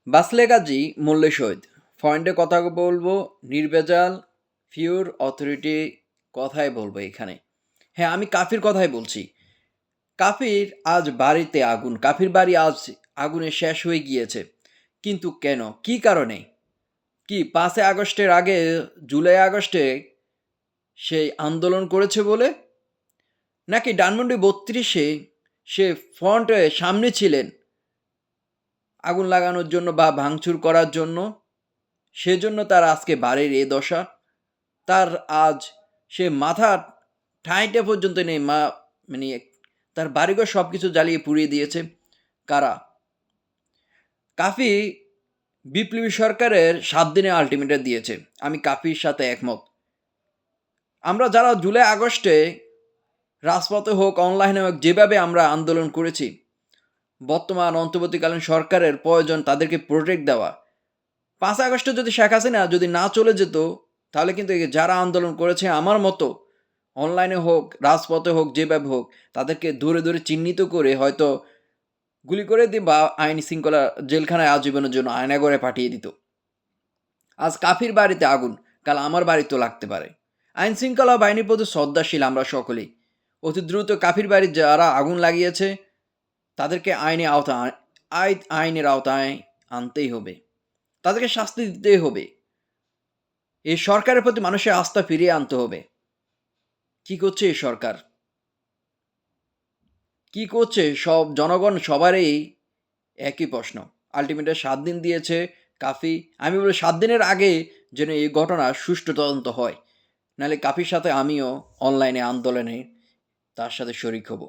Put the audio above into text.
বাসলে গাজী মূল্যে শহীদ পয়েন্টে কথা বলবো, নির্ভেজাল পিওর অথরিটি কথাই বলবো এখানে। হ্যাঁ, আমি কাফির কথাই বলছি। কাফির আজ বাড়িতে আগুন, কাফির বাড়ি আজ আগুনে শেষ হয়ে গিয়েছে। কিন্তু কেন, কি কারণে? কি 5 আগস্টের আগে, জুলাই আগস্টে সেই আন্দোলন করেছে বলে, নাকি ধানমন্ডি 32-এ সে ফ্রন্টে সামনে ছিলেন আগুন লাগানোর জন্য বা ভাঙচুর করার জন্য, সেজন্য তার আজকে বাড়ির এ দশা? তার আজ সে মাথা ঠাঁইটা পর্যন্ত নেই, মানে তার বাড়িঘর সব কিছু জ্বালিয়ে পুড়িয়ে দিয়েছে কারা? কাফি বিপ্লবী সরকারের 7 দিনে আলটিমেটাম দিয়েছে। আমি কাফির সাথে একমত। আমরা যারা জুলাই আগস্টে রাজপথে হোক অনলাইনে হোক যেভাবে আমরা আন্দোলন করেছি, বর্তমান অন্তর্বর্তীকালীন সরকারের প্রয়োজন তাদেরকে প্রোটেক্ট দেওয়া। 5 আগস্টে যদি শেখ হাসিনা যদি না চলে যেত, তাহলে কিন্তু যারা আন্দোলন করেছে আমার মতো, অনলাইনে হোক রাজপথে হোক যেভাবে হোক, তাদেরকে ধরে ধরে চিহ্নিত করে হয়তো গুলি করে দিই বা আইন শৃঙ্খলা জেলখানায় আজীবনের জন্য আয়নাঘরে পাঠিয়ে দিত। আজ কাফির বাড়িতে আগুন, কাল আমার বাড়িতেও লাগতে পারে। আইন শৃঙ্খলা বাহিনীর প্রতি শ্রদ্ধাশীল আমরা সকলেই। অতি দ্রুত কাফির বাড়ির যারা আগুন লাগিয়েছে তাদেরকে আইনের আওতায় আনতেই হবে, তাদেরকে শাস্তি দিতেই হবে। এই সরকারের প্রতি মানুষের আস্থা ফিরিয়ে আনতে হবে। কি করছে এই সরকার? কি করছে সব জনগণ? সবারই একই প্রশ্ন। আলটিমেটলি 7 দিন দিয়েছে কাফি। আমি বলি 7 দিনের আগে যেন এই ঘটনার সুষ্ঠু তদন্ত হয়, নাহলে কাফির সাথে আমিও অনলাইনে আন্দোলনে তার সাথে শরিক হব।